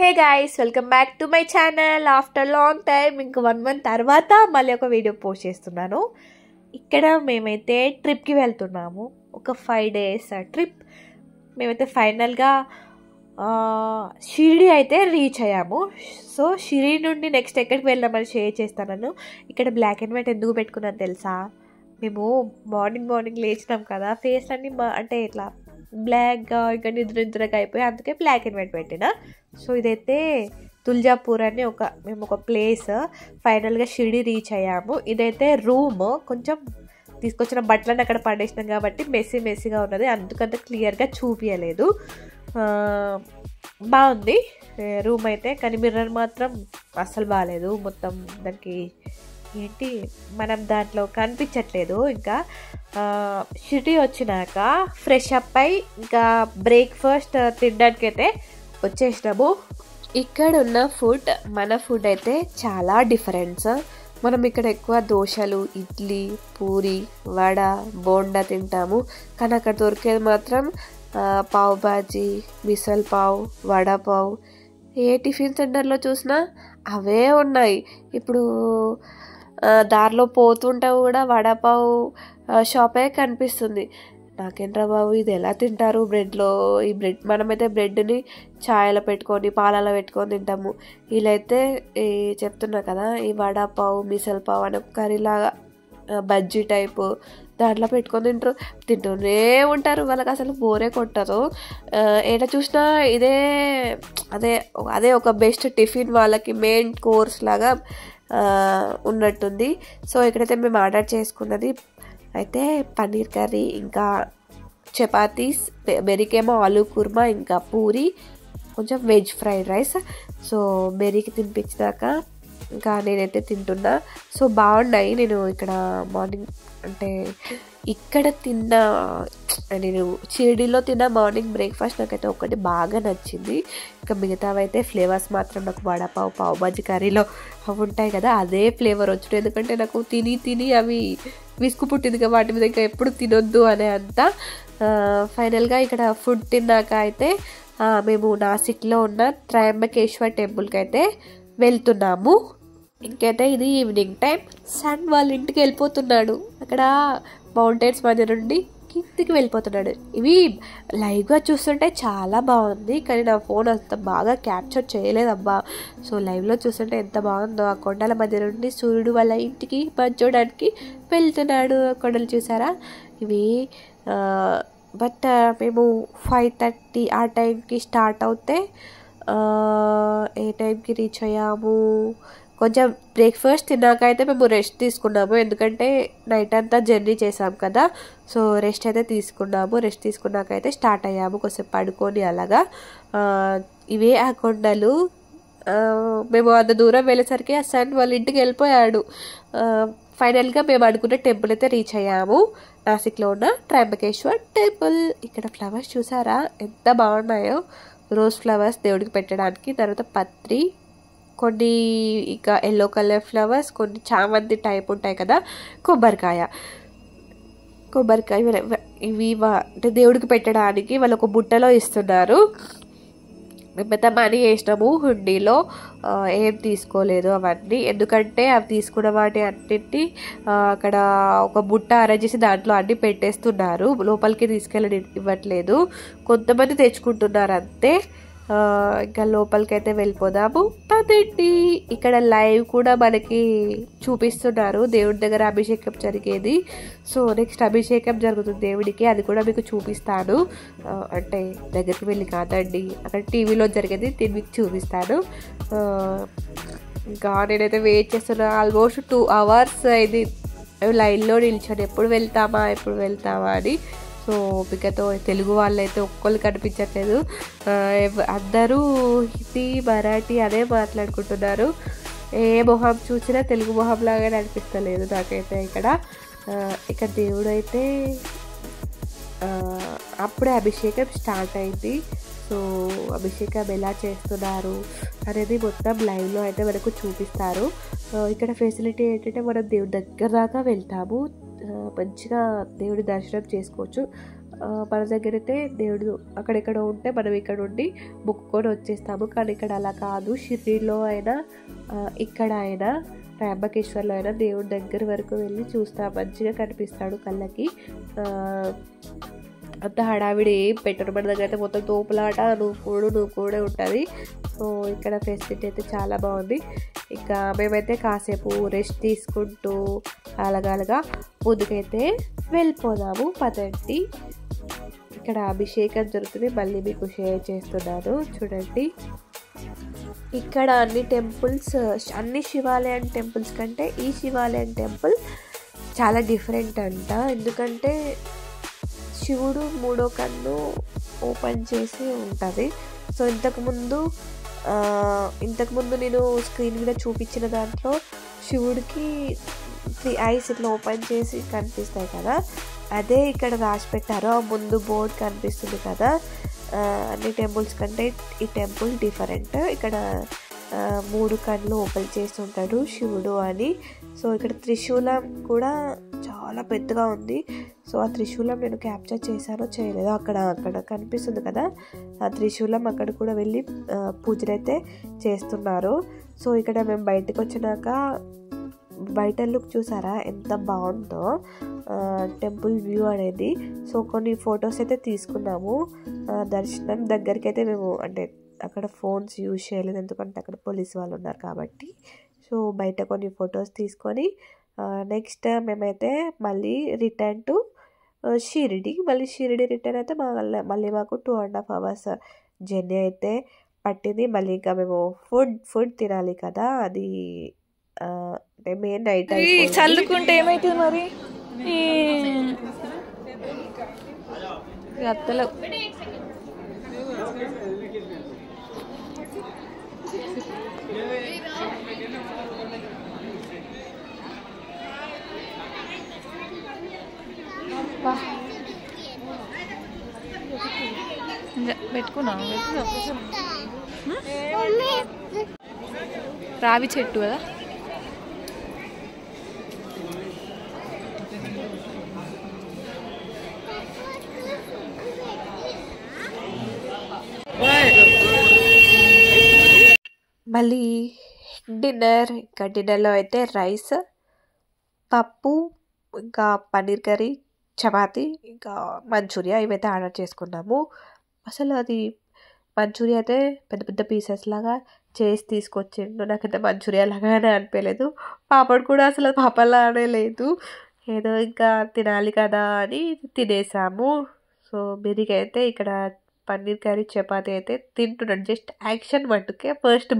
Hey guys, welcome back to my channel. After long time ఇంక 1 month తర్వాత మళ్ళీ ఒక వీడియో పోస్ట్ చేస్తున్నాను. ఇక్కడ మేమైతే ట్రిప్కి వెళ్తున్నాము. ఒక 5 days ట్రిప్. మేమైతే ఫైనల్గా షిరిడి అయితే రీచ్ అయ్యాము. సో షిరిడి నుండి నెక్స్ట్ ఎక్కడికి వెళ్ళామని షేర్ చేస్తాను. ఇక్కడ బ్లాక్ అండ్ వైట్ ఎందుకు పెట్టుకున్నాను తెలుసా? మేము మార్నింగ్ లేచినాం కదా, ఫేస్ అన్ని అంటే ఇట్లా బ్లాక్గా ఇంకా నిద్రగా అయిపోయి అందుకే బ్లాక్ అండ్ వైట్ పెట్టిన. సో ఇదైతే తుల్జాపూర్ అని మేము ఒక ప్లేస్. ఫైనల్గా షిరిడి రీచ్ అయ్యాము. ఇదైతే రూమ్. కొంచెం తీసుకొచ్చిన బట్టలను అక్కడ పడేసినాం కాబట్టి మెస్సీగా ఉన్నది, అందుకంత క్లియర్గా చూపించలేదు. బాగుంది రూమ్ అయితే, కానీ మిర్రర్ మాత్రం అస్సలు బాగాలేదు. మొత్తం దానికి ఏంటి మనం దాంట్లో కనిపించట్లేదు. ఇంకా షిరిడి వచ్చినాక ఫ్రెష్ అప్ అయి ఇంకా బ్రేక్ఫాస్ట్ తినడానికి అయితే వచ్చేసినాము. ఇక్కడ ఉన్న ఫుడ్ మన ఫుడ్ అయితే చాలా డిఫరెన్స్. మనం ఇక్కడ ఎక్కువ దోశలు, ఇడ్లీ, పూరి, వడ, బోండా తింటాము. కానీ అక్కడ దొరికేది మాత్రం పావ్ బాజీ, మిసల్ పావ్, వడపావ్. ఏ టిఫిన్ సెంటర్లో చూసినా అవే ఉన్నాయి. ఇప్పుడు దారిలో పోతుంటే కూడా వడపావ్ షాపే కనిపిస్తుంది. నాకేంట్రా బాబు, ఇది ఎలా తింటారు బ్రెడ్లో? ఈ బ్రెడ్ మనమైతే బ్రెడ్ని ఛాయలో పెట్టుకొని పాలలో పెట్టుకొని తింటాము. వీళ్ళైతే చెప్తున్నా కదా, ఈ వడపావ్, మిసల్ పావ్ అని కర్రీలాగా బజ్జీ టైపు దాంట్లో పెట్టుకొని తింటూనే ఉంటారు. వాళ్ళకి అసలు బోరే కొట్టదు. ఏట చూసినా అదే ఒక బెస్ట్ టిఫిన్, వాళ్ళకి మెయిన్ కోర్స్ లాగా ఉన్నట్టుంది. సో ఇక్కడైతే మేము ఆర్డర్ చేసుకున్నది అయితే పన్నీర్ కర్రీ, ఇంకా చపాతీస్, బెరీకేమో ఆలూ కుర్మా, ఇంకా పూరి, కొంచెం వెజ్ ఫ్రైడ్ రైస్. సో బెరీకి తినిపించినాక ఇంకా నేనైతే తింటున్నా. సో బాగున్నాయి. నేను ఇక్కడ మార్నింగ్ అంటే నేను షిరిడీలో తిన్న మార్నింగ్ బ్రేక్ఫాస్ట్ నాకైతే ఒకటి బాగా నచ్చింది. ఇంకా మిగతావైతే ఫ్లేవర్స్ మాత్రం నాకు వడపావ్, పావ్ బాజీ కర్రీలో అవి ఉంటాయి కదా, అదే ఫ్లేవర్ వచ్చింది. ఎందుకంటే నాకు తిని అవి విసుగు పుట్టింది కదా, వాటి మీద ఇంకా ఎప్పుడు తినొద్దు అనే అంతా. ఫైనల్గా ఇక్కడ ఫుడ్ తిన్నాక అయితే మేము నాసిక్లో ఉన్న త్రయంబకేశ్వర్ టెంపుల్కి అయితే వెళ్తున్నాము. ఇంకైతే ఇది ఈవినింగ్ టైం. సన్ వాళ్ళ ఇంటికి వెళ్ళిపోతున్నాడు. అక్కడ మౌంటైన్స్ మధ్య నుండి కిందికి వెళ్ళిపోతున్నాడు. ఇవి లైవ్గా చూస్తుంటే చాలా బాగుంది, కానీ నా ఫోన్ అంత బాగా క్యాప్చర్ చేయలేదబ్బా. సో లైవ్లో చూస్తుంటే ఎంత బాగుందో. ఆ కొండల మధ్య నుండి సూర్యుడు వాళ్ళ ఇంటికి చూడడానికి వెళ్తున్నాడు. కొండలు చూసారా ఇవి? బట్ మేము 5:30 ఆ టైంకి స్టార్ట్ అవుతే ఏ టైంకి రీచ్ అయ్యాము? కొంచెం బ్రేక్ఫాస్ట్ తిన్నాక అయితే మేము రెస్ట్ తీసుకున్నాము, ఎందుకంటే నైట్ అంతా జర్నీ చేసాం కదా. సో రెస్ట్ అయితే తీసుకున్నాము. రెస్ట్ తీసుకున్నాక అయితే స్టార్ట్ అయ్యాము, కొంచెం పడుకొని అలాగా. ఇవే ఆ కొండలు. మేము అంత దూరం వెళ్ళేసరికి ఆ సన్ వాళ్ళ ఇంటికి వెళ్ళిపోయాడు. ఫైనల్గా మేము అనుకున్న టెంపుల్ అయితే రీచ్ అయ్యాము, నాసిక్లో ఉన్న త్రయంబకేశ్వర్ టెంపుల్. ఇక్కడ ఫ్లవర్స్ చూసారా ఎంత బాగున్నాయో? రోజ్ ఫ్లవర్స్ దేవుడికి పెట్టడానికి, తర్వాత పత్రి, కొన్ని ఇంకా ఎల్లో కలర్ ఫ్లవర్స్, కొన్ని చామంతి టైప్ ఉంటాయి కదా, కొబ్బరికాయ ఇవి అంటే దేవుడికి పెట్టడానికి వాళ్ళు ఒక బుట్టలో ఇస్తున్నారు. మేమైతే మనీ వేసినాము హుండీలో, ఏం తీసుకోలేదు అవన్నీ, ఎందుకంటే అవి తీసుకున్న వాటి అన్నింటినీ అక్కడ ఒక బుట్ట అరేంజ్ చేసి దాంట్లో అన్నీ పెట్టేస్తున్నారు. లోపలికి తీసుకెళ్ళి ఇవ్వట్లేదు, కొంతమంది తెచ్చుకుంటున్నారు అంతే. ఇంకా లోపలికి అయితే వెళ్ళిపోదాము పదండి. ఇక్కడ లైవ్ కూడా మనకి చూపిస్తున్నారు దేవుడి దగ్గర అభిషేకం జరిగేది. సో నెక్స్ట్ అభిషేకం జరుగుతుంది దేవుడికి, అది కూడా మీకు చూపిస్తాను. అంటే దగ్గరికి వెళ్ళి కాదండి, అక్కడ టీవీలో జరిగేది మీకు చూపిస్తాను. ఇంకా నేనైతే వెయిట్ చేస్తున్నా. ఆల్మోస్ట్ 2 hours అయింది లైన్లో నిల్చొని, ఎప్పుడు వెళ్తామా అని. సో ఓపికతో తెలుగు వాళ్ళైతే ఒక్కళ్ళు కనిపించట్లేదు. అందరూ హిందీ, మరాఠీ అదే మాట్లాడుకుంటున్నారు. ఏ మొహం చూసినా తెలుగు మొహం లాగానే అనిపిస్తలేదు నాకైతే. ఇక్కడ దేవుడు అయితే అప్పుడే అభిషేకం స్టార్ట్ అయింది. సో అభిషేకం ఎలా చేస్తున్నారు అనేది మొత్తం లైవ్లో అయితే మనకు చూపిస్తారు. ఇక్కడ ఫెసిలిటీ ఏంటంటే మనం దేవుడి దగ్గర దాకా వెళ్తాము, మంచిగా దేవుడి దర్శనం చేసుకోవచ్చు. మన దగ్గర అయితే దేవుడు అక్కడెక్కడ ఉంటే మనం ఇక్కడ ఉండి మొక్కుకొని వచ్చేస్తాము. కానీ ఇక్కడ అలా కాదు. షిరిడీలో అయినా ఇక్కడ అయినా త్రయంబకేశ్వర్లో అయినా దేవుడి దగ్గర వరకు వెళ్ళి చూస్తా, మంచిగా కనిపిస్తాడు కళ్ళకి. అంత హడావిడి ఏం పెట్టరు. మన దగ్గర అయితే మొత్తం తోపులాట నువ్వు కూడా ఉంటుంది. సో ఇక్కడ ఫెసిలిటీ అయితే చాలా బాగుంది. ఇంకా మేమైతే కాసేపు రెస్ట్ తీసుకుంటూ అలాగా ముందుకైతే వెళ్ళిపోదాము పదండి. ఇక్కడ అభిషేకం జరుగుతుంది, మళ్ళీ మీకు షేర్ చేస్తున్నాను చూడండి. ఇక్కడ అన్ని టెంపుల్స్, అన్ని శివాలయం టెంపుల్స్ కంటే ఈ శివాలయం టెంపుల్ చాలా డిఫరెంట్ అంట. ఎందుకంటే శివుడు మూడో కన్ను ఓపెన్ చేసి ఉంటుంది. సో ఇంతకుముందు నేను స్క్రీన్ మీద చూపించిన దాంట్లో శివుడికి 3 ఐస్ ఇట్లా ఓపెన్ చేసి కనిపిస్తాయి కదా, అదే ఇక్కడ రాసి పెట్టారు. ముందు బోర్డు కనిపిస్తుంది కదా. అన్ని టెంపుల్స్ కంటే ఈ టెంపుల్ డిఫరెంట్. ఇక్కడ 3 కళ్ళు ఓపెన్ చేస్తుంటాడు శివుడు అని. సో ఇక్కడ త్రిశూలం కూడా చాలా పెద్దగా ఉంది. సో ఆ త్రిశూలం నేను క్యాప్చర్ చేశానో చేయలేదో, అక్కడ కనిపిస్తుంది కదా ఆ త్రిశూలం, అక్కడ కూడా వెళ్ళి పూజలు అయితే చేస్తున్నారు. సో ఇక్కడ మేము బయటకు వచ్చినాక బయట లుక్ చూసారా ఎంత బాగుందో టెంపుల్ వ్యూ అనేది. సో కొన్ని ఫొటోస్ అయితే తీసుకున్నాము. దర్శనం దగ్గరికి అయితే మేము అంటే అక్కడ ఫోన్స్ యూజ్ చేయలేదు, ఎందుకంటే అక్కడ పోలీస్ వాళ్ళు ఉన్నారు కాబట్టి. సో బయట కొన్ని ఫొటోస్ తీసుకొని నెక్స్ట్ మేమైతే మళ్ళీ రిటర్న్ టు షిరిడి. మళ్ళీ షిరిడి రిటర్న్ అయితే మళ్ళీ మాకు 2.5 hours జర్నీ అయితే పట్టింది. మళ్ళీ ఇంకా మేము ఫుడ్ తినాలి కదా, అది అంటే మెయిన్ నైట్ చల్లుకుంటే ఏమవుతుంది మరి అత్తలో. పెట్టుకున్నా రావి చెట్టు కదా. మళ్ళీ డిన్నర్లో అయితే రైస్, పప్పు, ఇంకా పన్నీర్ కర్రీ, చపాతీ, ఇంకా మంచూరియా ఇవైతే ఆర్డర్ చేసుకున్నాము. అసలు అది మంచూరియా అయితే పెద్ద పెద్ద పీసెస్ లాగా చేసి తీసుకొచ్చిండు. నాకైతే మంచూరియా లాగానే అనిపించలేదు. పాపడ్ కూడా అసలు పాపలానే లేదు. ఏదో ఇంకా తినాలి కదా అని తినేసాము. సో మీరికైతే ఇక్కడ పన్నీర్ కర్రీ, చపాతీ అయితే తింటున్నాడు. జస్ట్ యాక్షన్ మట్టుకే ఫస్ట్